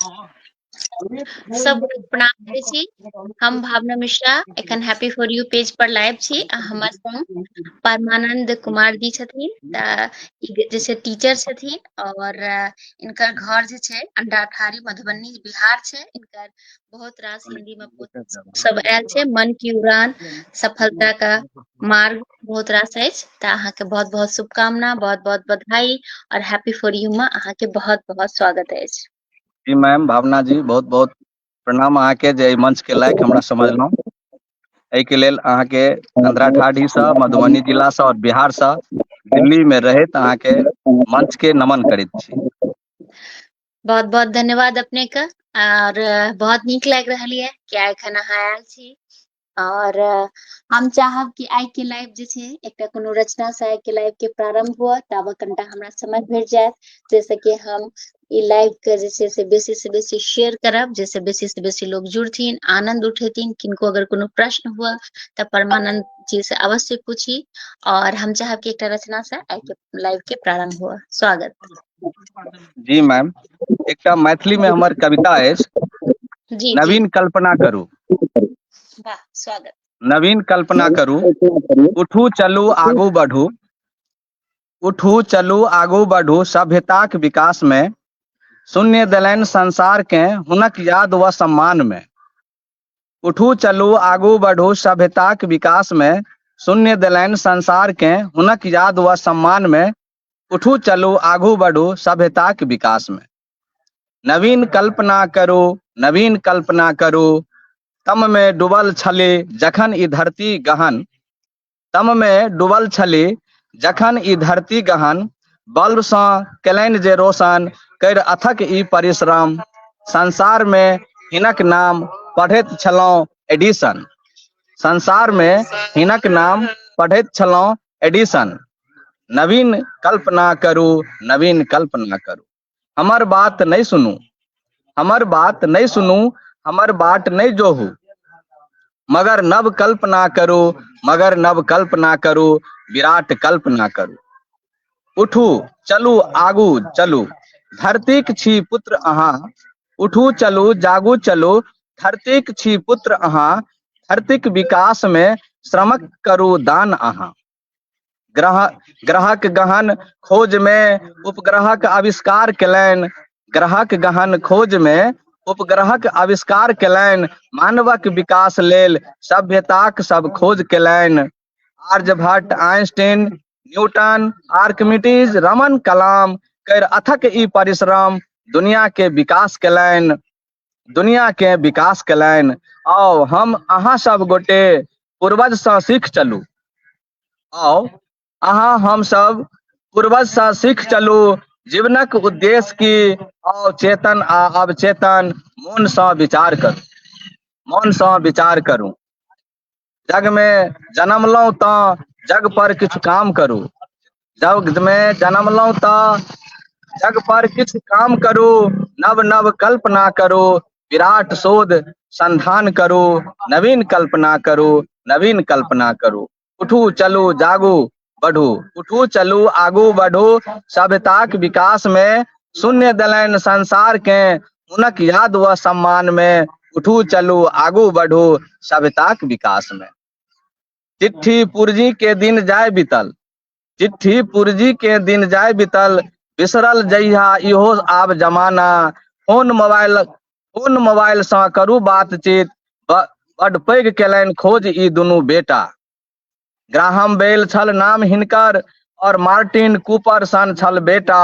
सब प्रणाम करै छी। हम भावना मिश्रा एखन happy for U page per live छी। हमर संग परमानंद कुमार जी छथिन, ई जैसे टीचर छथिन और इनकर घर जे छै अंडाठारी मधुबनी बिहार छै। इनकर बहुत रास हिंदी में पोस्ट सब आयल छै, मन की उड़ान, सफलता का मार्ग, बहुत रास अछि। तऽ अहाँके बहुत बहुत शुभकामना, बहुत बहुत बधाई और हैप्पी फॉर यू में अहाँके बहुत बहुत स्वागत अछि। जी मैम, भावना जी बहुत बहुत प्रणाम अहाँके जे एहि मंच के लायक हमरा समझलहुँ। एहिके लेल अहाँके अंधराठाढ़ी से, मधुबनी जिला से और बिहार से दिल्ली में रहैत अहाँके मंच के नमन करैत छी। बहुत बहुत धन्यवाद अपने का और बहुत नीक लागि रहल ये कि एखन अहाँ आयल छी। और हम चाहब कि आइ के लाइव जे छै एकटा कोनो रचना से आइ के लाइव के प्रारंभ हुआ, ताबे कनिटा हमरा समय भेट जायत जैसे कि हम ई लाइव के जे छै से बेसी शेयर करब, जैसे से बेसी लोग जुड़थिन, आनंद उठेथिन। किनको अगर कोनो प्रश्न हुआ तो परमानंद जी से अवश्य पूछी। और हम चाहब कि एकटा रचना से आइ के लाइव के प्रारंभ हुआ। स्वागत। जी मैम, एकटा मैथिली में हमर कविता अछि, जी नवीन कल्पना करू। वाह, स्वागत। नवीन कल्पना करू, उठू चलू आगू बढ़ू, उठू चलू आगू बढ़ू, सभ्यताक विकास में शून्य देलनि संसार के हुनक याद व सम्मान में। उठू चलू आगू बढ़ू, सभ्यताक विकास में शून्य देलनि संसार के हुनक याद व सम्मान में। उठू चलू आगू बढ़ू, सभ्यताक विकास में। नवीन कल्पना करू, नवीन कल्पना करू, तम में डूबल छली जखन ई धरती गहन, तम में डूबल छली जखन ई धरती गहन, बल्ब सँ केलनि जे रोशन कर अथक ई परिश्रम। संसार में हिनक नाम पढ़ैत छलहुँ एडिसन, संसार में हिनक नाम पढ़ैत छलहुँ एडिसन। नवीन कल्पना करू, नवीन कल्पना करू, हमर बात नहीं सुनू, हमर बात नहीं सुनू, हमर बाट नहीं जोहू, मगर नव कल्पना करू, मगर नव कल्पना करू, विराट कल्पना करू। उठू चलू आगू चलू, धरतीक छी पुत्र अहाँ, उठू चलू जागू चलू, धरतीक छी पुत्र अहाँ, धरतीक विकास में श्रमक करू दान अहाँ। ग्रहक गहन खोज में उपग्रहक आविष्कार केलनि, ग्रहक गहन खोज में उपग्रहक आविष्कार केलनि, मानवक विकास लेल सभ्यताक सब खोज केलनि। Aryabhata, Einstein, Newton, Archimedes, Raman Kalam कर अथक ई परिश्रम, दुनिया के विकास केलनि, दुनिया के विकास केलनि। आओ हम अहाँ सब गोटे पूर्वज सँ सीख चलू, आओ अहाँ हम सब पूर्वज सँ सीख चलू, जीवनक उद्देश्य की आओ चेतन आ अवचेतन मौन सँ विचार करू, मौन सँ विचार करू। जग में जन्मलहुँ तऽ जग पर किछु काम करू, जग में जन्मलहुँ तऽ जग पर किछु काम करू, नव नव कल्पना करू, विराट शोध संधान करू, नवीन कल्पना करू, नवीन कल्पना करू। उठू चलू जागू बढ़ू, उठू चलू आगू बढ़ू, सभ्यताक विकास में शून्य देलनि संसार के हुनक याद व सम्मान में। उठू चलू आगू बढ़ू, सभ्यताक विकास में। चिट्ठी पुर्जी के दिन जाय बीतल, चिट्ठी पुर्जी के दिन जाय बीतल, बिसरल जइहा इहो आब जमाना। फोन मोबाइल सँ करू बातचीत, बड पैघ केलनि खोज ई दुनू बेटा। ग्राहम बेल छल नाम हिनकर और मार्टिन कूपर सन छल बेटा।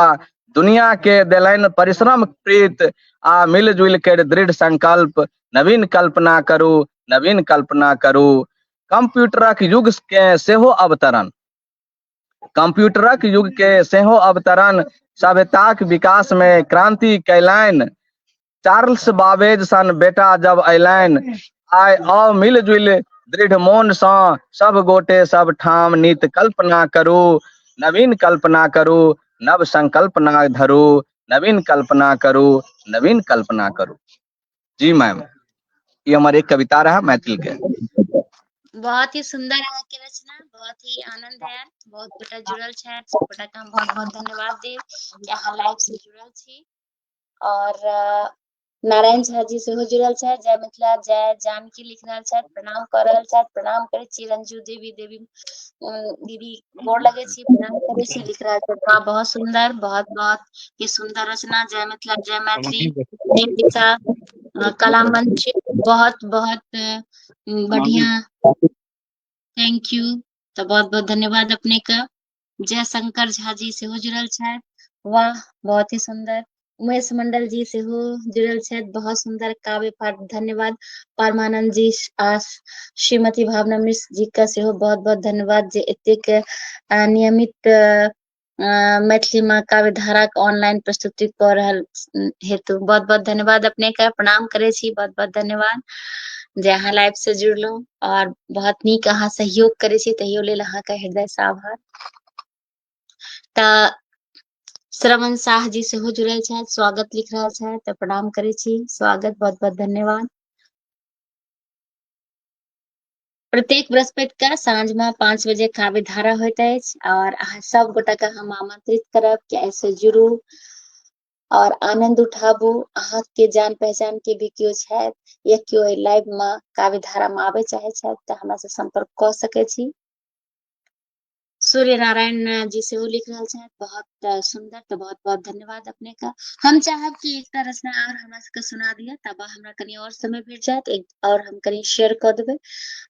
दुनिया के देलनि परिश्रम प्रीत आ मिलजुल कर दृढ़ संकल्प। नवीन कल्पना करू, नवीन कल्पना करू, कंप्यूटरक युग के सेहो अवतरण, कंप्यूटरक युग के सेहो अवतरण, सभ्यताक विकास में क्रांति कैलनि। चार्ल्स बाबेज सन बेटा जब अयलनि, आइ आओ मिलजुल दृढ़ मोन सँ सब गोटे सब ठाम नीत कल्पना करू, नवीन कल्पना करू, नव संकल्पना धरू, नवीन कल्पना करू, नवीन कल्पना करू। जी मैम, ये हमारी एक कविता रहा मैथिली के। बहुत ही सुंदर अहाँ के रचना, बहुत ही आनंद आयल। बहुत गोटा जुड़ल छथि, सब गोटा के हम बहुत बहुत धन्यवाद देब कि अहाँ लाइव से जुड़ल छी। और नारायण झा जी सेहो जुड़ल छथि। जय मिथिला जय जानकी लिख रहल छथि, प्रणाम कर रहल छथि। प्रणाम करै छी रंजू देवी दीदी गोर लगे छी, प्रणाम करै छी लिख रहल छथि। वाह बहुत सुंदर, बहुत बहुत ही सुंदर रचना। जय मिथिला जय मैथिली दिशा कला मंच बहुत बहुत बढ़िया, थैंक यू। तो बहुत बहुत धन्यवाद अपने का। जय शंकर झा जी सेहो जुड़ल छथि, वाह बहुत ही सुंदर। उमेश मंडल जी सेहो जुड़ल छथि, बहुत सुंदर काव्य पाठ, धन्यवाद। परमानंद जी आ श्रीमती भावना मिश्र जी का सेहो बहुत बहुत धन्यवाद जे एतेक नियमित मैथिली में काव्य धारा के ऑनलाइन प्रस्तुति कऽ रहल हेतु बहुत बहुत धन्यवाद अपने का। प्रणाम करे छी, बहुत बहुत धन्यवाद जे अहाँ लाइव से जुड़लहुँ और बहुत नीक अहाँ सहयोग करे छी, तहियो लेल अहाँके हृदय से आभार। तऽ श्रवण शाह जी सेहो जुड़ल छथि, स्वागत लिख रहल छथि, तऽ प्रणाम करे छी, स्वागत बहुत बहुत धन्यवाद। प्रत्येक बृहस्पति का साँझ में 5 बजे काव्य धारा होइत अछि और अहाँ सब गोटा के हम आमंत्रित करब कि ऐसे जुड़ू और आनंद उठाबू। अहाँ के जान पहचान के भी केओ छथि या केओ लाइव में काव्य धारा में आबे चाहे छथि तऽ हमरा से संपर्क कऽ सकै छी। सूर्य नारायण जी सेहो लिख रहल छथि, बहुत सुंदर, तो बहुत बहुत धन्यवाद अपने का। हम चाहब कि एकटा रचना और हमरा सबके सुना दिया, तब हमरा कनी और समय भेट जायत और हम कनी शेयर कऽ देबै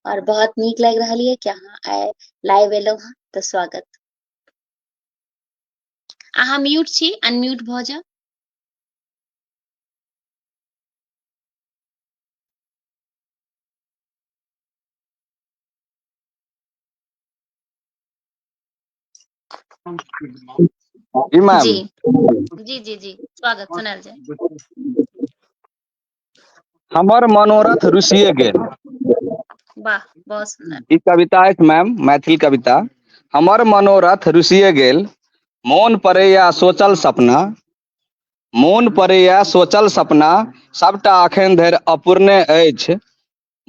और बहुत नीक लागि रहल ये कि अहाँ आइ लाइव एलहुँ हँ, तऽ स्वागत। अहाँ म्यूट छी, अनम्यूट भऽ जाउ। जी मैम। जी जी जी जी स्वागत, सुनायल जाय। हमर मनोरथ रुसिए गेल। वाह बहुत सुंदर। ई कविता अछि मैम, मैथिली कविता। हमर मनोरथ रुसिए गेल, मोन पड़ैया सोचल सपना, मोन पड़ैया सोचल सपना, सबटा अखन धरि अपूर्णे अछि।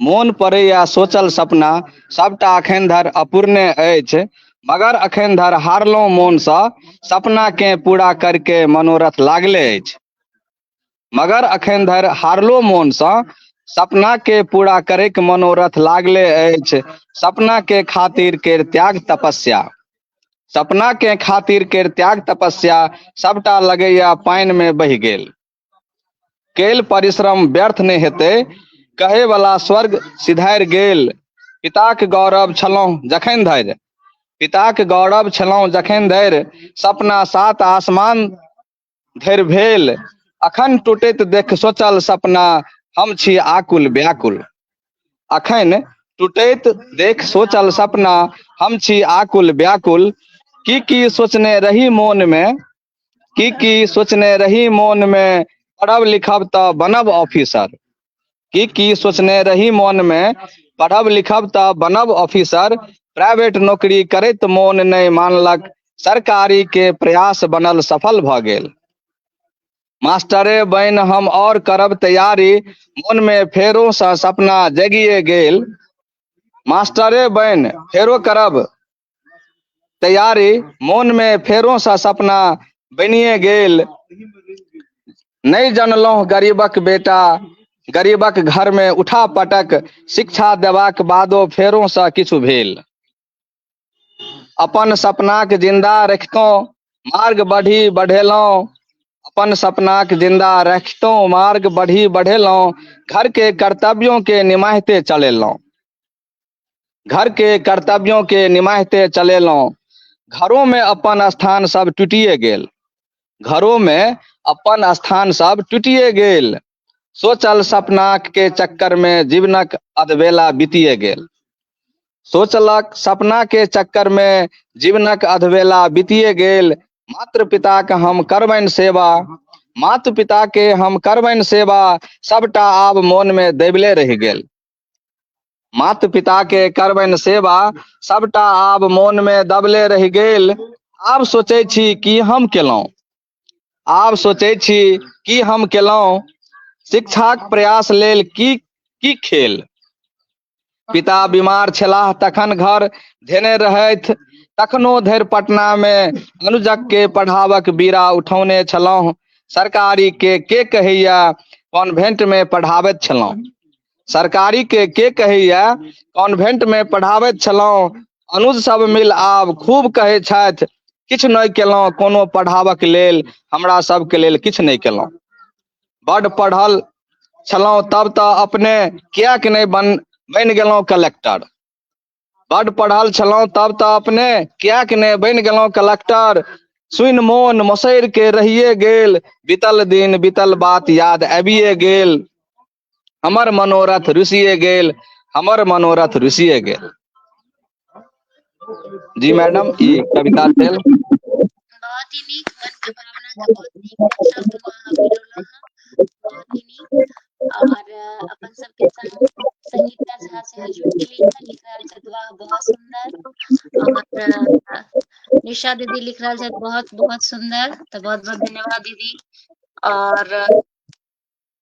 मोन पड़ैया सोचल सपना, सबटा अखन धरि अपूर्णे अछि। मगर अखन धरि हारलहुँ मोनसँ, सपनाकेँ पूरा करके मनोरथ लागले अछि। मगर अखन धरि हारलो मोनसँ, सपना के पूरा करैक मनोरथ लागले अछि। सपना के खातिर केर त्याग तपस्या, सपना के खातिर केर त्याग तपस्या, सबटा लगैया पानि में बहि गेल। केल परिश्रम व्यर्थ नहि हेतै, कहे वाला स्वर्ग सिधारि गेल। पिताक गौरव छलहुँ जखन धरि, पिताक गौरव छलहुँ जखन धरि, सपना सात आसमान धरि भेल। अखन टूटैत देख सोचल सपना, हम छी आकुल व्याकुल। अखन टूटैत देख सोचल सपना, हम छी आकुल व्याकुल। की सोचने रही मोन में, की सोचने रही मोन में, पढ़ब लिखब तऽ बनब ऑफिसर। की सोचने रही मोन में, पढ़ब लिखब तऽ बनब ऑफिसर। प्राइवेट नौकरी करैत मोन नहि मानलक, सरकारी के प्रयास बनल सफल भऽ गेल। मास्टरे बनि हम और करब तैयारी, मोन में फेरो सँ सपना जगिए गेल। मास्टरे बनि फेरो करब तैयारी, मोन में फेरो सँ सपना बनिए गेल। नहि जनलहुँ गरीबक बेटा, गरीबक घर में उठा पटक, शिक्षा देबाक बादो फेरो सँ किछु भेल। अपन सपनाक जिन्दा रखितहुँ, मार्ग बढ़ी बढ़ेलहुँ। अपन सपनाक जिन्दा रखितहुँ, मार्ग बढ़ी बढ़ेलहुँ। घर के कर्तव्यों के निमाहिते चलेलहुँ, घर के कर्तव्यों के निमाहिते चलेलहुँ। घरों में अपन स्थान सब टूटिए गेल, घरों में अपन स्थान सब टूटिए गेल। सोचल सपना के चक्कर में जीवनक अधबेला बीतिए गेल। सोचलक सपना के चक्कर में जीवनक अधबेला बीतिए गेल। मात्र पिता के हम करबनि सेवा, माता पिता के हम करबनि सेवा, सबटा आब मोन में दबले रहि गेल। माता पिता के करबनि सेवा, सबटा आब मोन में दबले रहि गेल। आब सोचै छी की हम केलहुँ, आब सोचै छी की हम केलहुँ। शिक्षाक प्रयास लेल की खेल, पिता बीमार छलाह तखन घर धेने रहथि। तखनो धरि पटना में अनुजक के पढ़ावक बीड़ा उठौने छलहुँ। सरकारी के कहैया कॉन्वेंट में पढ़ाबैत छलहुँ। सरकारी के कहैया कॉन्वेंट में पढ़ाबैत छलहुँ। अनुज सब मिल आब खूब कहै छथि, किछु नहि केलहुँ कोनो पढ़ाबक लेल, हमरा सबके लेल किछु नहि केलहुँ। बड्ड पढ़ल छलहुँ तब तऽ अपने किएक नहि बनि गेलहुँ कलेक्टर। बड्ड पढ़ल छलहुँ तब तऽ अपने किएक नहि बनि गेलहुँ कलेक्टर। सुनि मोन मोसैर के रहिए गेल, बीतल दिन बीतल बात याद आबिए गेल। हमर मनोरथ रुसिए गेल, हमर मनोरथ रुसिए गेल। जी मैडम, ई कविता भेल। बहुत ही नीक, मन के भावना के बहुत नीक शब्द में अहाँ पिरोला हैं, बहुत ही नीक। और अपन सबके संग संगीता झा सेहो जुड़ गेली है, लिख रहल छथि वाह बहुत सुंदर। और निशा दीदी लिख रहल छथि बहुत बहुत सुंदर, तो बहुत बहुत धन्यवाद दीदी। और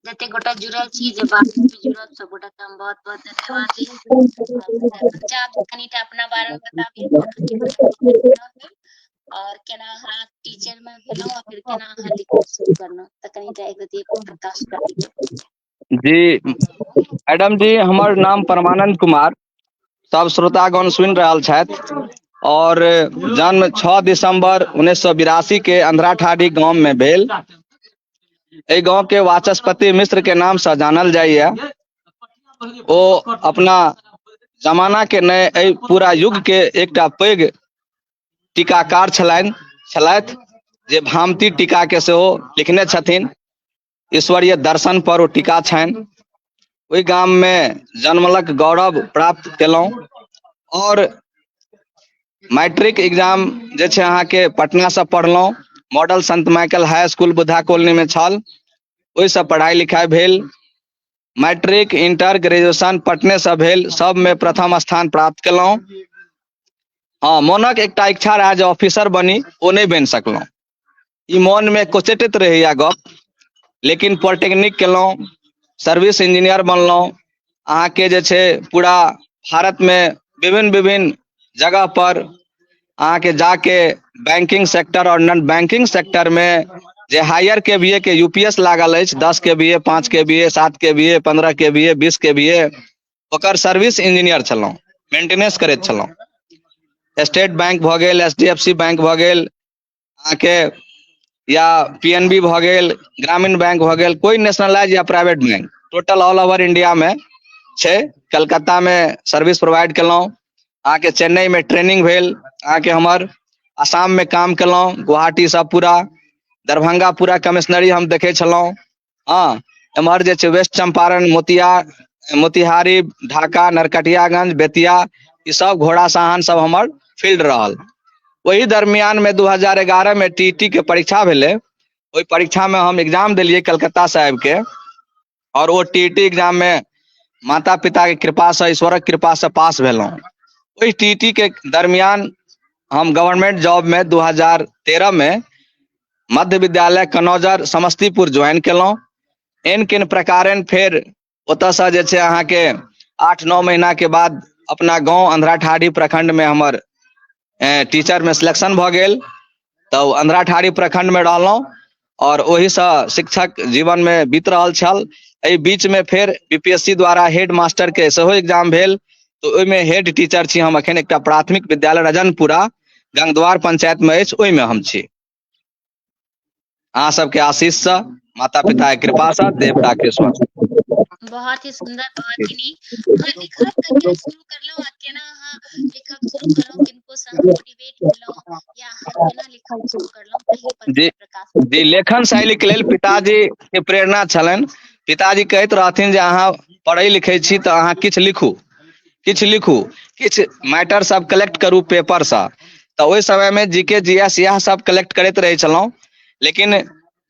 जते गोटा जुड़ल छी, जे बात में जुड़ल सब गोटा के हम बहुत बहुत धन्यवाद दी। चाहब कनीटा अपना बारे में बताबिए और केना अहाँ टीचर में भेलहुँ और फिर केना अहाँ लिखब शुरू करलहुँ, त कनीटा एक रति प्रकाश करिए। जी मैडम जी, हमर नाम परमानंद कुमार, सब श्रोतागण सुनि रहल छथि। और जन्म 6 दिसंबर 1982 के अंधराठाढ़ी गांव में भेल। एहि गांव के वाचस्पति मिश्र के नाम से जानल जाइए। ओ अपना जमाना के नए एहि पूरा युग के एकटा पैघ टीकाकार छलथि, जे भामती टीका के सेहो लिखने छथिन। ईश्वरीय दर्शन पर ओ टीका छनि। ओहि गाम में जन्मलक गौरव प्राप्त केलहुँ। और मैट्रिक एग्जाम जे छै अहाँके पटना से पढ़लहुँ। मॉडल संत माइकल हाई स्कूल बुद्धा कॉलोनी में छल, ओहिसँ पढ़ाई लिखाई भेल। मैट्रिक इंटर ग्रेजुएशन पटने से भेल, सब में प्रथम स्थान प्राप्त केलहुँ। हाँ, मोनक एकटा इच्छा रहे जे ऑफिसर बनी, ओ नहीं बनि सकलहुँ। ई मन में कोचेटित रहैया गप। लेकिन पॉलिटेक्निक केलहुँ, सर्विस इंजीनियर बनलहुँ। अहाँके जे छै पूरा भारत में विभिन्न विभिन्न जगह पर अहाँके जाके बैंकिंग सेक्टर और नॉन बैंकिंग सेक्टर में जे हायर के बी ए के यूपीएस लागल अछि, 10 के बी ए, 5 के बी ए, 7 के बी ए, 15 के बी ए, 20 के बी ए, ओकर सर्विस इंजीनियर छलहुँ, मेंटेनेंस करैत छलहुँ। स्टेट बैंक भऽ गेल, एचडीएफसी बैंक भऽ गेल अहाँके, या पीएनबी भऽ गेल, ग्रामीण बैंक भऽ गेल, कोई नेशनलाइज या private bank, total all over India में छै। कलकत्ता में सर्विस प्रोवाइड केलहुँ। अहाँके चेन्नई में ट्रेनिंग भेल। अहाँके हमर आसाम में काम केलहुँ, गुवाहाटी सब पूरा, दरभंगा पूरा कमिश्नरी हम देखै छलहुँ। हाँ, एम्हर जे छै वेस्ट चंपारण, मोतिहारी, ढाका, नरकटियागंज, बेतिया, ई सब घोड़ा साहन सब हमर फील्ड रहल। वही दरमियान में 2011 में टीटी के परीक्षा भेलै। ओहि परीक्षा में हम एग्जाम दिलियै कलकत्ता से आबि के, और वो टीटी एग्जाम में माता पिता के कृपा से, ईश्वरक कृपा से पास भेलहुँ। ओहि टीटी के दरमियान हम गवर्नमेंट जॉब में 2013 में मध्य विद्यालय कनौजर समस्तीपुर ज्वाइन केलहुँ। एन किन प्रकारेण फेर ओतऽसँ जे छै अहाँके 8-9 महीना के बाद अपना गाँव अंधराठाढ़ी प्रखंड में हमर टीचर में सिलेक्शन भऽ गेल। तऽ अंधराठाढ़ी प्रखंड में रहलहुँ और ओहिसँ शिक्षक जीवन में बीत रहल छल। एहि बीच में फेर बीपीएससी द्वारा हेड मास्टर के सेहो एग्जाम भेल, तो ओहिमे हेड टीचर छी हम एखन एकटा प्राथमिक विद्यालय रजनपुरा गंगद्वार पंचायत में अछि, ओहिमे हम छी। अहाँ सबके आशीष से, माता पिता के कृपा से, देवता के स्वस्थ। बहुत ही सुंदर, बहुत ही नीक। हाँ, लिखब कहिया शुरू करलहुँ आ केना अहाँ लिखब शुरू करलहुँ, किनको सँ मोटिवेट भेलहुँ या अहाँ केना लिखब शुरू करलहुँ, तहि पर जी प्रकाश। जी, लेखन शैली के लेल पिताजी के प्रेरणा छलनि। पिताजी कहैत रहथिन जे अहाँ पढ़ै लिखै छी तऽ अहाँ किछु लिखू, किछु लिखू, किछु मैटर सब कलेक्ट करू पेपर से। तऽ ओहि समय में जीके जीएस इएह सब कलेक्ट करैत रहै छलहुँ। लेकिन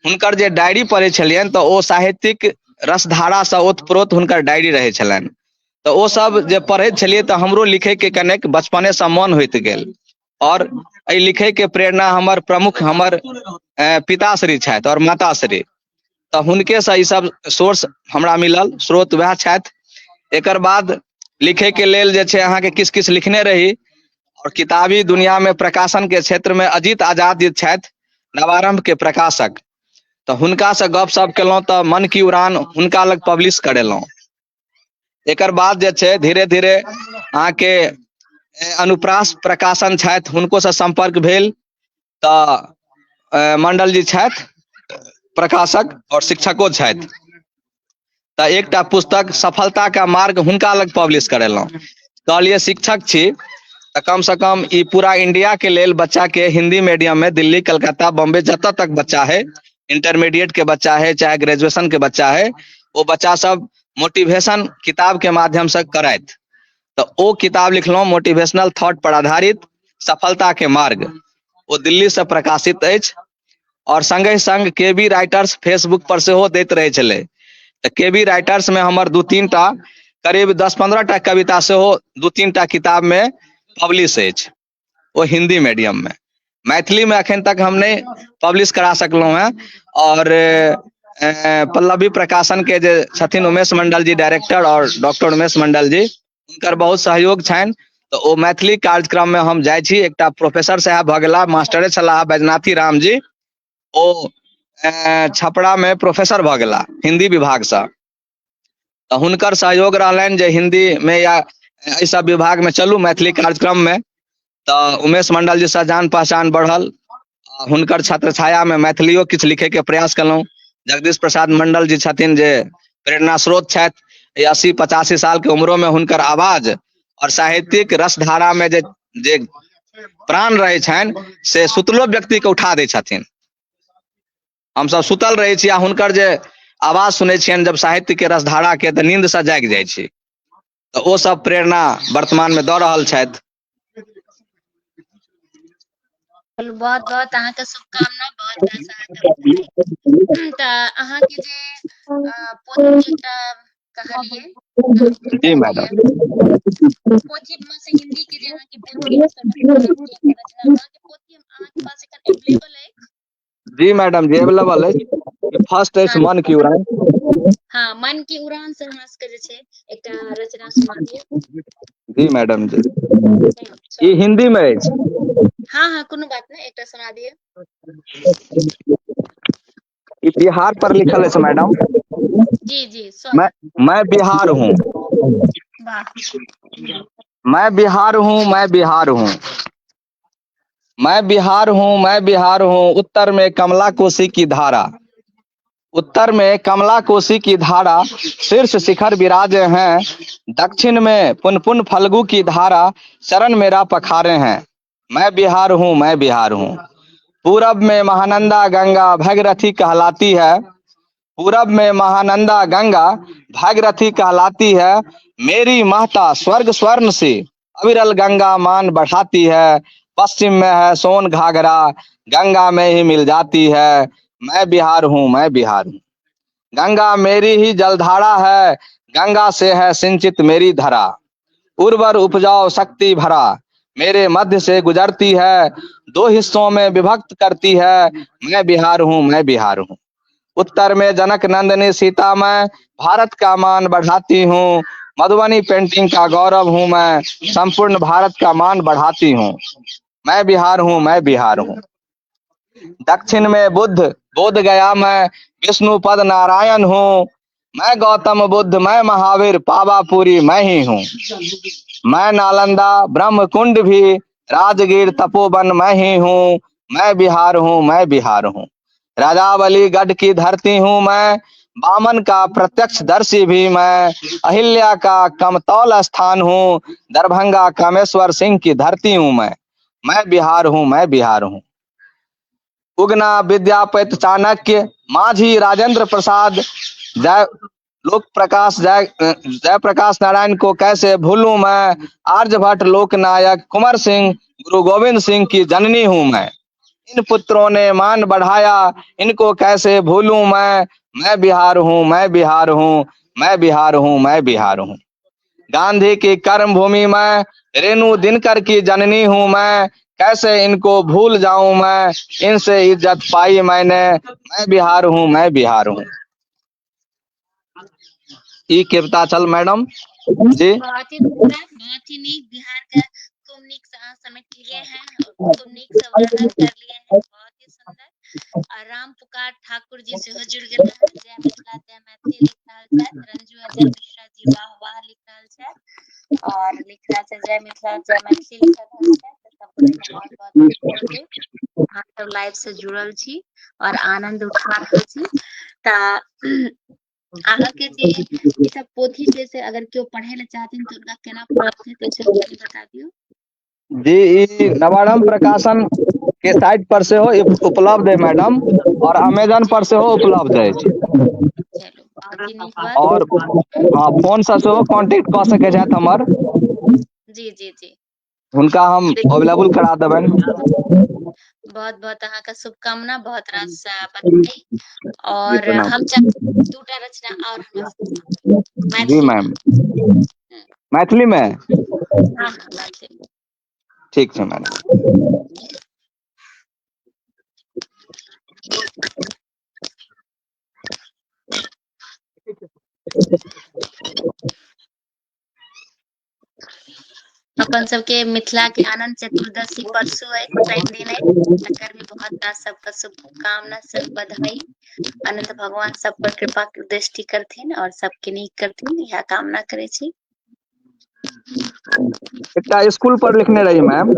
हुनकर जे डायरी पढ़ै छलियनि तऽ ओ साहित्यिक रसधारा से ओतप्रोत हुनकर डायरी रहै छलनि। तऽ ओ सब जे पढ़ैत छलियै तऽ हमरो लिखै के कनेक बचपने से मन होइत गेल। और एहि लिखै के प्रेरणा हमर प्रमुख हमर पिताश्री छथि और माताश्री। तऽ हुनके से ई सब सोर्स हमरा मिलल, स्रोत वएह छथि। एकर बाद लिखै के लेल जे छै अहाँके किछु किछु लिखने रही। और किताबी दुनिया में प्रकाशन के क्षेत्र में अजीत आजाद जी छथि, नवारंभ के प्रकाशक। तो हुनका से गपशप केलहुँ तो मन की उड़ान हुनका लग पब्लिश करेलहुँ। एकर बाद जे छै धीरे धीरे अहाँके अनुप्रास प्रकाशन छथि, हुनको से संपर्क भेल तऽ मंडल जी छथि प्रकाशक और शिक्षको छथि, तऽ एकटा पुस्तक सफलता का मार्ग हुनका लग पब्लिश करेलहुँ। कहलिए शिक्षक छी तऽ कम से कम ई पूरा इंडिया के लेल बच्चा के हिंदी मीडियम में दिल्ली कलकत्ता बॉम्बे जतऽ तक बच्चा है, इंटरमीडिएट के बच्चा है चाहे ग्रेजुएशन के बच्चा है, वो बच्चा सब मोटिवेशन किताब के माध्यम से करथि। तो ओ किताब लिखलहुँ मोटिवेशनल थॉट पर आधारित सफलता के मार्ग, वो दिल्ली से प्रकाशित अछि। और संगे संग के बी राइटर्स फेसबुक पर सेहो दैत रहै छलै, तऽ के बी राइटर्स में हमर 2-3 टा करीब 10-15 टा कविता सेहो 2-3 टा किताब में पब्लिश अछि, वो हिंदी मीडियम में। मैथिली में अखन तक हम नहीं पब्लिश करा सकलहुँ हैं। और पल्लवी प्रकाशन के जे छथिन उमेश मंडल जी डायरेक्टर और डॉक्टर उमेश मंडल जी, हुनकर बहुत सहयोग छनि। तो ओ मैथिली कार्यक्रम में हम जाइ छी, एकटा प्रोफेसर साहब भऽ गेला मास्टरे छलाह बैजनाथी राम जी, ओ छपरा में प्रोफेसर भऽ गेला हिंदी विभाग से, तऽ हुनकर सहयोग रहलनि जे हिंदी में या एहि सब विभाग में चलू मैथिली कार्यक्रम में। तऽ उमेश मंडल जी से जान पहचान बढ़ल, हुनकर छत्र छाया में मैथिलियो किछु लिखे के प्रयास केलहुँ। जगदीश प्रसाद मंडल जी छथिन जे प्रेरणा स्रोत छथि, 80-85 साल के उम्रों में हुनकर आवाज और साहित्यिक रसधारा में जे प्राण रहै छनि से सुतलो व्यक्ति के उठा दै छथिन। हमसब सुतल रहै छी आ हुनकर जे आवाज सुनै छियनि जब साहित्य के रसधारा के, तऽ नींद से जागि जाइ छी। तऽ ओ सब प्रेरणा वर्तमान में दऽ रहल छथि। बहुत बहुत अहाँके शुभकामना, बहुत बहुत सहायता। तऽ अहाँके जे पोथी एकटा कहलिए जी मैडम, पोथी में से हिंदी के जे अहाँके पोथी रचना अहाँके पोथी अहाँके पास एकर अवेलेबल है? जी मैडम जी अवेलेबल है। फर्स्ट है मन की उड़ान। हाँ, मन की उड़ान से हमरा सबके जे छै एकटा रचना सुना दियौ। जी मैडम जी, ये हिंदी में है। हाँ हाँ कोनो बात नहीं, एकटा सुना दियौ। ये बिहार पर लिखल है मैडम। जी जी मैं बिहार हूँ, मैं बिहार हूँ, मैं बिहार हूँ, मैं बिहार हूँ, मैं बिहार हूँ, उत्तर में कमला कोसी की धारा, उत्तर में कमला कोसी की धारा शीर्ष शिखर विराजे हैं, दक्षिण में पुनपुन फल्गु की धारा शरण मेरा पखारे हैं। मैं बिहार हूँ, मैं बिहार हूँ, पूरब में महानंदा गंगा भागीरथी कहलाती है, पूरब में महानंदा गंगा भागीरथी कहलाती है, मेरी महता स्वर्ग स्वर्ण सी अविरल गंगा मान बढ़ाती है, पश्चिम में है सोन घाघरा गंगा में ही मिल जाती है। मैं बिहार हूँ, मैं बिहार हूँ, गंगा मेरी ही जलधारा है, गंगा से है सिंचित मेरी धरा, उर्वर उपजाऊ शक्ति भरा मेरे मध्य से गुजरती है, 2 हिस्सों में विभक्त करती है। मैं बिहार हूँ, मैं बिहार हूँ, उत्तर में जनक नंदिनी सीता मैं भारत का मान बढ़ाती हूँ, मधुबनी पेंटिंग का गौरव हूँ मैं, संपूर्ण भारत का मान बढ़ाती हूँ। मैं बिहार हूँ, मैं बिहार हूँ, दक्षिण में बुद्ध बोध गया मैं विष्णुपद नारायण हूँ, मैं गौतम बुद्ध मैं महावीर पावापुरी मैं ही हूँ, मैं नालंदा ब्रह्म कुंड भी राजगीर तपोवन मैं ही हूँ। मैं बिहार हूँ, मैं बिहार हूँ, राजावली गढ़ की धरती हूँ मैं, बामन का प्रत्यक्षदर्शी भी मैं, अहिल्या का कमतौल स्थान हूँ, दरभंगा कामेश्वर सिंह की धरती हूँ मैं बिहार हूँ, मैं बिहार हूँ, उगना विद्यापति चाणक्य माझी राजेंद्र प्रसाद जय लोक प्रकाश जय प्रकाश नारायण को कैसे भूलूं मैं, आर्यभट्ट लोकनायक कुंवर सिंह गुरु गोविंद सिंह की जननी हूँ मैं, इन पुत्रों ने मान बढ़ाया इनको कैसे भूलूं मैं बिहार हूँ, मैं बिहार हूँ, मैं बिहार हूँ, मैं बिहार हूँ, गांधी की कर्म भूमि में रेणु दिनकर की जननी हूँ मैं, कैसे इनको भूल जाऊं मैं, इनसे इज्जत पाई मैंने। मैं बिहार हूँ, मैं बिहार हूँ। ई के पता चल मैडम जी। बहुत ही नीक बिहार का खूब नीक समेट लिए हैं, खूब नीक से वर्णन कर लिए हैं, बहुत ही सुंदर। राम पुकार ठाकुर जी सेहो जुड़ गेल है। जय मिथिला जय मैथिली लिख रहल छथि। रंजू अजय मिश्रा जी वाह वाह लिख रहल छथि और लिख रहल छै जय मिथिला जय मैथिली लिख रहल छथि। सब गोटे के बहुत बहुत धन्यवाद। अहाँ सब लाइव से जुड़ल छी और आनंद उठा रहल छी। त अहाँ के जे ई सब पोथी छै से अगर केओ पढ़े ले चाहथिन तो उनका केना प्राप्त हेतै से कनी बता दियौ। जी ई नवारंभ प्रकाशन के साइट पर से हो उपलब्ध है मैडम, और अमेजन पर से हो उपलब्ध है। चलो बहुत ही नीक बात। और हाँ फोन से सेहो कांटेक्ट कऽ सकै छथि हमर, जी जी जी हुनका हम अवेलेबल करा देबनि। बहुत बहुत अहाँ का शुभकामना, बहुत रास बधाई। जी और प्रणाम। हम दूटा रचना और हमरा जी मैथिली मैम, में। मैथिली में हाँ हाँ मैथिली में। ठीक छै मैडम। अपन सबके मिथिला के आनंद चतुर्दशी परसू है, शनि दिन है, तकर भी बहुत रास सबका शुभकामना सब बधाई। अनंत भगवान सब पर कृपा दृष्टि करथिन और सबके नीक करथिन, यह कामना करे छी। एकटा स्कूल पर लिखने रही मैम,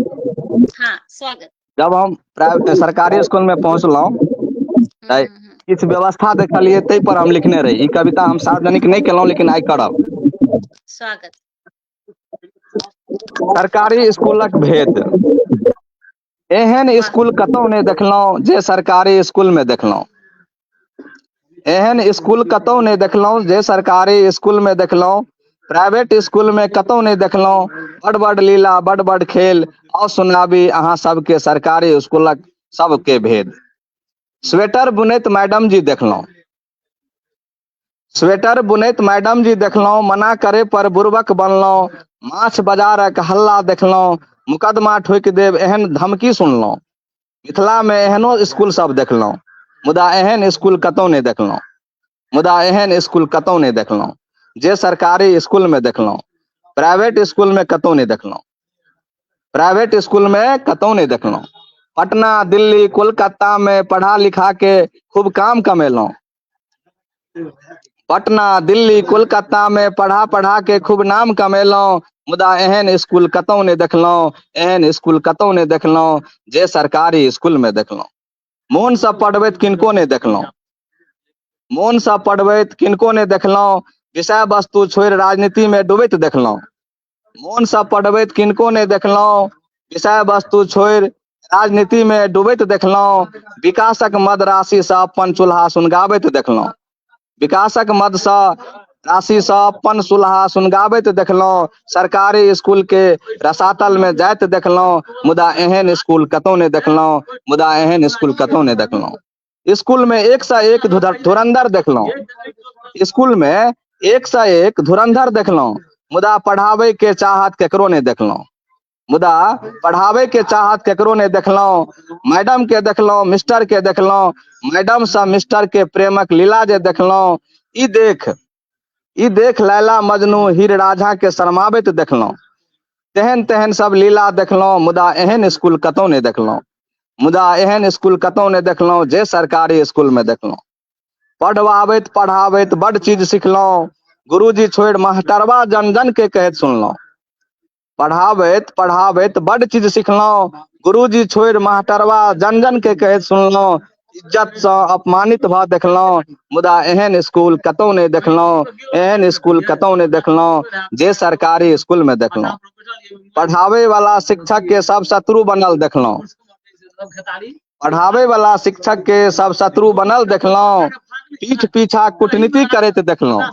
हाँ स्वागत। जब हम सरकारी स्कूल में पहुंचलहुँ तऽ किछु व्यवस्था देखलियै, ताहि पर हम लिखने रही। ई कविता हम सार्वजनिक नहीं केलहुँ, लेकिन आइ करब। स्वागत। सरकारी स्कूलक भेद। एहन वाह स्कूल कतौ नहीं देखलहुँ जे सरकारी स्कूल में देखलहुँ। एहन स्कूल कतौ नहीं देखलहुँ जे सरकारी स्कूल में देखलहुँ। प्राइवेट स्कूल में कतौ नहीं देखलहुँ। बड़ बड़ लीला बड़ बड़ खेल, आउ सुनाबी अहाँ सबके सरकारी स्कूलक सबके भेद। स्वेटर बुनैत मैडम जी देखलहुँ। स्वेटर बुनैत मैडम जी देखलहुँ, मना करे पर बुड़बक बनलहुँ। माछ बाजारक हल्ला देखलहुँ, मुकदमा ठोकि देब एहन धमकी सुनलहुँ। मिथिला में एहनो स्कूल सब देखलहुँ, मुदा एहन स्कूल कतौ नहीं देखलहुँ। मुदा एहन स्कूल कतौ नहीं देखलहुँ जे सरकारी स्कूल में देखलहुँ। प्राइवेट स्कूल में कतौ नहीं देखलहुँ। प्राइवेट स्कूल में कतौ नहीं देखलहुँ। पटना दिल्ली कोलकाता में पढ़ा लिखा के खूब काम कमेलहुँ। पटना दिल्ली कोलकाता में पढ़ा के खूब नाम कमेलहुँ। मुदा एहन स्कूल कतौ नहीं देखलहुँ। एहन स्कूल कतौ नहीं देखलहुँ जे सरकारी स्कूल में देखलहुँ। मोन से पढ़बैत किनको नहीं देखलहुँ। मोन से पढ़बैत किनको नहीं देखलहुँ। विषय वस्तु छोड़ि राजनीति में डूबैत देखलहुँ। मोन से पढ़बैत किनको नहीं देखलहुँ। विषय वस्तु छोड़ि राजनीति में डूबैत देखलहुँ। विकासक मद राशि से अपन चूल्हा सुनगाबैत देखलहुँ। विकासक मद से राशि से अपन चूल्हा सुनगाबैत देखलहुँ। सरकारी स्कूल के रसातल में जाइत देखलहुँ। मुदा एहन स्कूल कतौ नहीं देखलहुँ। मुदा एहन स्कूल कतौ नहीं देखलहुँ। स्कूल में एक से एक धुरंधर देखलहुँ। स्कूल में एक से एक धुरंधर देखलहुँ। मुदा पढ़ाबै के चाहत केकरो नहीं देखलहुँ। मुदा पढ़ाबै के चाहत केकरो नहीं देखलहुँ। मैडम के देखलहुँ, मिस्टर के देखलहुँ। मैडम से मिस्टर के प्रेमक लीला जे देखलहुँ। ई देख लैला मजनू हीर राझा के शरमाबैत देखलहुँ। तेहन तेहन सब लीला देखलहुँ। मुदा एहन स्कूल कतौ नहीं देखलहुँ। मुदा एहन स्कूल कतौ नहीं देखलहुँ जे सरकारी स्कूल में देखलहुँ। पढ़वाबैत पढ़ाबैत बड़ चीज सिखलहुँ। गुरुजी छोड़ि मास्टरवा जन जन के कहैत सुनलहुँ। पढ़ाबैत पढ़ाबैत बड़ चीज सिखलहुँ। गुरुजी छोड़ि मास्टरवा जन जन के कहैत सुनलहुँ। इज्जत से अपमानित भऽ देखलहुँ। मुदा एहन स्कूल कतौ नहीं देखलहुँ। एहन स्कूल कतौ नहीं देखलहुँ जे सरकारी स्कूल में देखलहुँ। पढ़ाबै वाला शिक्षक के सब शत्रु बनल देखलहुँ। पढ़ाबै वाला शिक्षक के सब शत्रु बनल देखलहुँ। पीठ पीछा कूटनीति करैत देखलहुँ।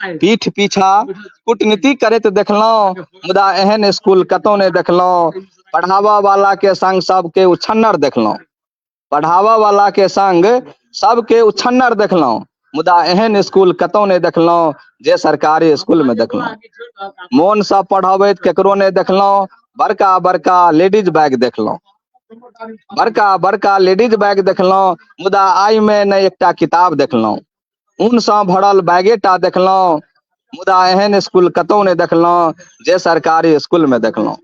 पीठ पीछा कूटनीति करैत देखलहुँ। मुदा एहन स्कूल कतौ नहीं देखलहुँ। पढ़ाबऽ वाला के संग सबके उछन्नर देखलहुँ। पढ़ाबऽ वाला के संग सबके उछन्नर देखलहुँ। मुदा एहन स्कूल कतौ नहीं देखलहुँ जे सरकारी स्कूल में देखलहुँ। मोन से पढ़बैत केकरो नहीं देखलहुँ। बड़का बड़का लेडीज बैग देखलहुँ। बड़का बड़का लेडीज बैग देखलहुँ। मुदा आइ में नहीं एकटा किताब देखलहुँ। ऊन से भरल बैगेटा देखलहुँ। मुदा एहन स्कूल कतौ नहीं देखलहुँ जे सरकारी स्कूल में देखलहुँ।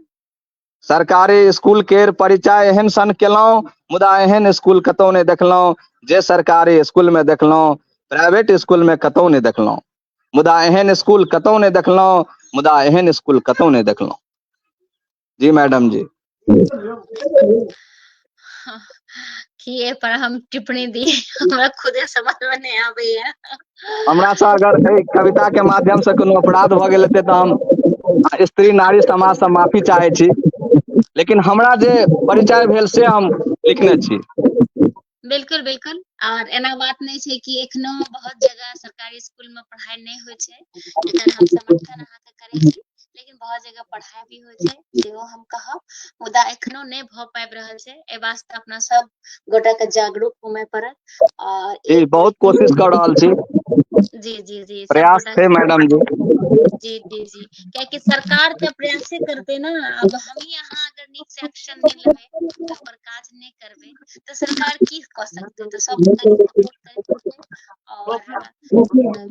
सरकारी स्कूल केर परिचय एहन सन केलहुँ, मुदा एहन स्कूल कतौ नहि देखलहुँ जे सरकारी स्कूल में देखलहुँ, प्राइवेट स्कूल में कतौ नहि देखलहुँ, मुदा एहन स्कूल कतौ नहीं देखलहुँ, मुदा एहन स्कूल कतौ नहीं देखलहुँ। जी मैडम जी। कि पर हम टिप्पणी दी हमरा खुदे समझ में नहीं आबैया। हमरा से अगर एहि कविता के माध्यम से कोनो अपराध भ गेल हेतै तऽ हम स्त्री नारी समाज से माफी चाहै छी, लेकिन हमरा जे परिचय भेल से हम लिखने छी। बिल्कुल बिल्कुल। और एना बात नहीं छै कि एखनो बहुत जगह सरकारी स्कूल में पढ़ाई नहीं होय छै, एकर हम समर्थन अहाँ के करै छी, लेकिन बहुत जगह पढ़ाई भी होय छै सेहो हम कहब, मुदा एखनो नहीं भ पाबि रहल छै। ए वास्ते अपना सब गोटा के जागरूक होमय पड़त और जी एक बहुत कोशिश कर रहल छी, जी जी जी सब प्रयास गोटा छै मैडम जी। जी जी जी। क्या कि सरकार तो प्रयासे करते ना, अब हम ही यहाँ अगर नीक से एक्शन नहीं लेबै, ओहि पर काज नहीं करबै तो सरकार की क सकते, तो सब सपोर्ट करे पड़ते। और